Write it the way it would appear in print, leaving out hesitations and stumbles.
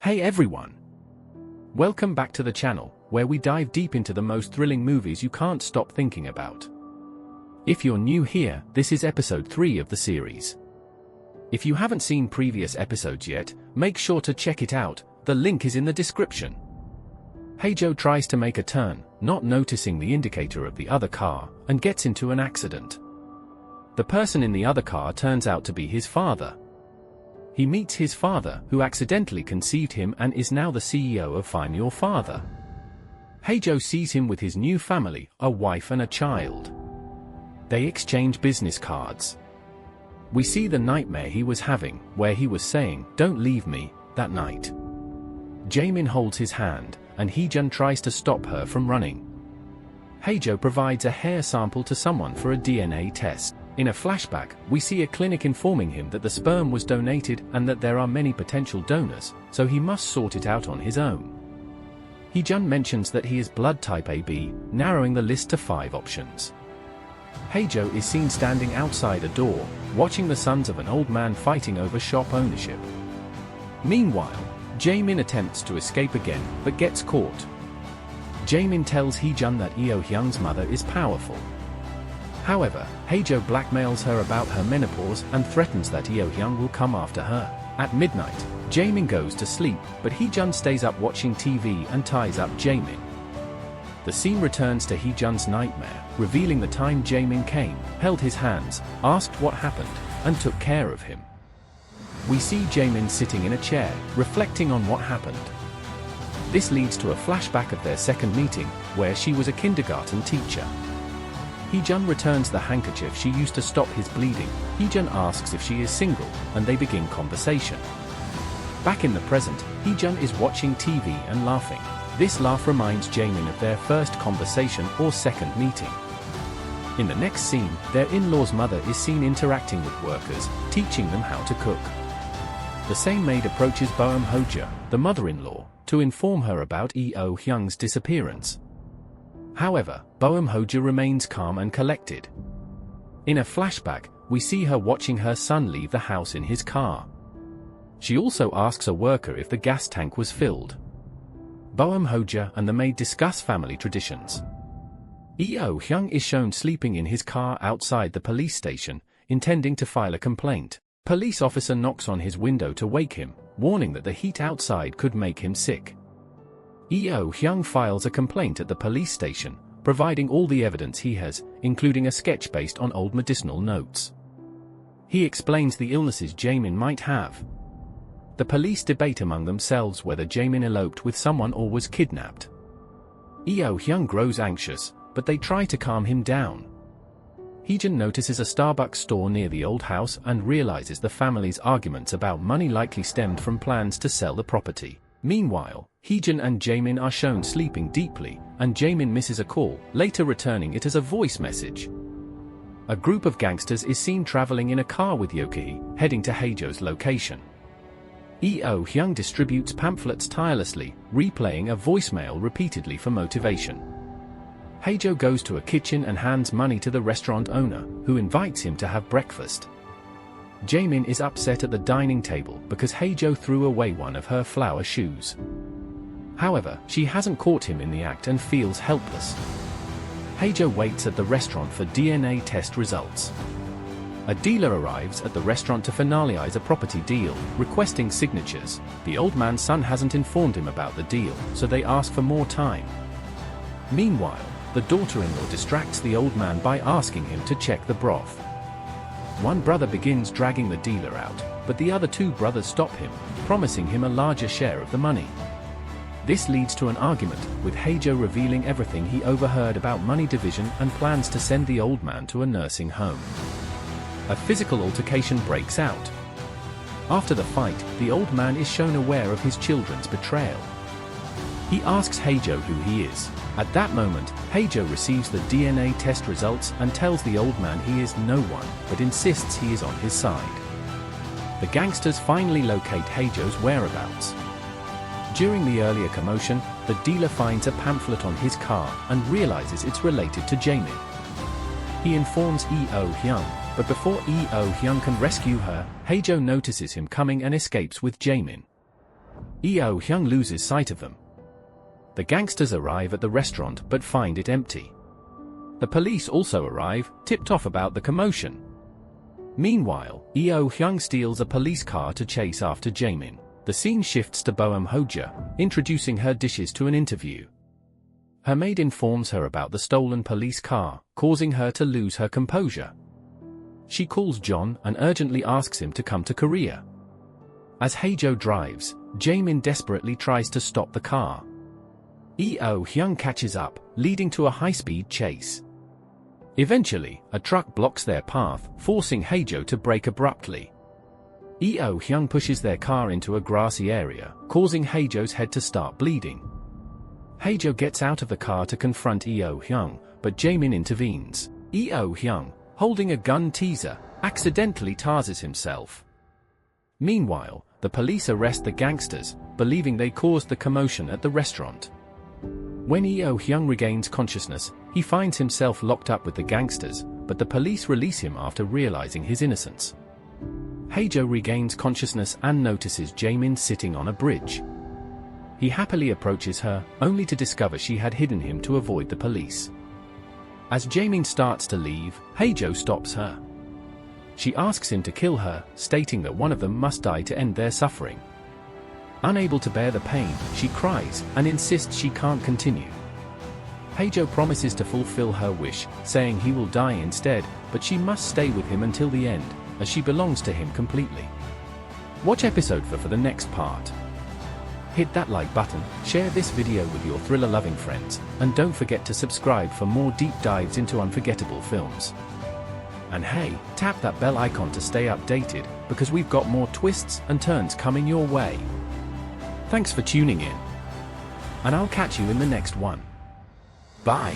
Hey everyone! Welcome back to the channel, where we dive deep into the most thrilling movies you can't stop thinking about. If you're new here, this is episode 3 of the series. If you haven't seen previous episodes yet, make sure to check it out, the link is in the description. Heijo tries to make a turn, not noticing the indicator of the other car, and gets into an accident. The person in the other car turns out to be his father. He meets his father, who accidentally conceived him and is now the CEO of Find Your Father. Heijo sees him with his new family, a wife and a child. They exchange business cards. We see the nightmare he was having, where he was saying, "Don't leave me," that night. Jaemin holds his hand, and Heejun tries to stop her from running. Heijo provides a hair sample to someone for a DNA test. In a flashback, we see a clinic informing him that the sperm was donated and that there are many potential donors, so he must sort it out on his own. Heejun mentions that he is blood type AB, narrowing the list to 5 options. Heijo is seen standing outside a door, watching the sons of an old man fighting over shop ownership. Meanwhile, Jaemin attempts to escape again, but gets caught. Jaemin tells Heejun that Eo Hyung's mother is powerful. However, Heijo blackmails her about her menopause and threatens that Eo Hyung will come after her. At midnight, Jaemin goes to sleep, but Heejun stays up watching TV and ties up Jaemin. The scene returns to Heejun's nightmare, revealing the time Jaemin came, held his hands, asked what happened, and took care of him. We see Jaemin sitting in a chair, reflecting on what happened. This leads to a flashback of their second meeting, where she was a kindergarten teacher. Heejun returns the handkerchief she used to stop his bleeding. Heejun asks if she is single, and they begin conversation. Back in the present, Heejun is watching TV and laughing. This laugh reminds Jaemin of their first conversation or second meeting. In the next scene, their in-law's mother is seen interacting with workers, teaching them how to cook. The same maid approaches Boeum Hoja, the mother-in-law, to inform her about Eo Hyung's disappearance. However, Boeum Hoja remains calm and collected. In a flashback, we see her watching her son leave the house in his car. She also asks a worker if the gas tank was filled. Boeum Hoja and the maid discuss family traditions. Eo Hyung is shown sleeping in his car outside the police station, intending to file a complaint. Police officer knocks on his window to wake him, warning that the heat outside could make him sick. Eo Hyung files a complaint at the police station, providing all the evidence he has, including a sketch based on old medicinal notes. He explains the illnesses Jaemin might have. The police debate among themselves whether Jaemin eloped with someone or was kidnapped. Eo Hyung grows anxious, but they try to calm him down. Heejun notices a Starbucks store near the old house and realizes the family's arguments about money likely stemmed from plans to sell the property. Meanwhile, Heejun and Jaemin are shown sleeping deeply, and Jaemin misses a call, later returning it as a voice message. A group of gangsters is seen traveling in a car with Yoki, heading to Heijo's location. Eo Hyung distributes pamphlets tirelessly, replaying a voicemail repeatedly for motivation. Heijo goes to a kitchen and hands money to the restaurant owner, who invites him to have breakfast. Jaemin is upset at the dining table because Heijo threw away one of her flower shoes. However, she hasn't caught him in the act and feels helpless. Heijo waits at the restaurant for DNA test results. A dealer arrives at the restaurant to finalize a property deal, requesting signatures. The old man's son hasn't informed him about the deal, so they ask for more time. Meanwhile, the daughter-in-law distracts the old man by asking him to check the broth. One brother begins dragging the dealer out, but the other 2 brothers stop him, promising him a larger share of the money. This leads to an argument, with Heijo revealing everything he overheard about money division and plans to send the old man to a nursing home. A physical altercation breaks out. After the fight, the old man is shown aware of his children's betrayal. He asks Heijo who he is. At that moment, Heijo receives the DNA test results and tells the old man he is no one, but insists he is on his side. The gangsters finally locate Heijo's whereabouts. During the earlier commotion, the dealer finds a pamphlet on his car and realizes it's related to Jaemin. He informs Eo Hyung, but before Eo Hyung can rescue her, Heijo notices him coming and escapes with Jaemin. Eo Hyung loses sight of them. The gangsters arrive at the restaurant but find it empty. The police also arrive, tipped off about the commotion. Meanwhile, Eo Hyung steals a police car to chase after Jaemin. The scene shifts to Boeum Hoja, introducing her dishes to an interview. Her maid informs her about the stolen police car, causing her to lose her composure. She calls John and urgently asks him to come to Korea. As Haejo drives, Jaemin desperately tries to stop the car. Eo Hyung catches up, leading to a high-speed chase. Eventually, a truck blocks their path, forcing Haejo to brake abruptly. Eo Hyung pushes their car into a grassy area, causing Haejo's head to start bleeding. Haejo gets out of the car to confront Eo Hyung, but Jaemin intervenes. Eo Hyung, holding a gun teaser, accidentally tases himself. Meanwhile, the police arrest the gangsters, believing they caused the commotion at the restaurant. When Eo Hyung regains consciousness, he finds himself locked up with the gangsters, but the police release him after realizing his innocence. Haejo regains consciousness and notices Jaemin sitting on a bridge. He happily approaches her, only to discover she had hidden him to avoid the police. As Jaemin starts to leave, Haejo stops her. She asks him to kill her, stating that one of them must die to end their suffering. Unable to bear the pain, she cries and insists she can't continue. Haejo promises to fulfill her wish, saying he will die instead, but she must stay with him until the end, as she belongs to him completely. Watch episode 4 for the next part. Hit that like button, share this video with your thriller-loving friends, and don't forget to subscribe for more deep dives into unforgettable films. And hey, tap that bell icon to stay updated, because we've got more twists and turns coming your way. Thanks for tuning in. And I'll catch you in the next one. Bye.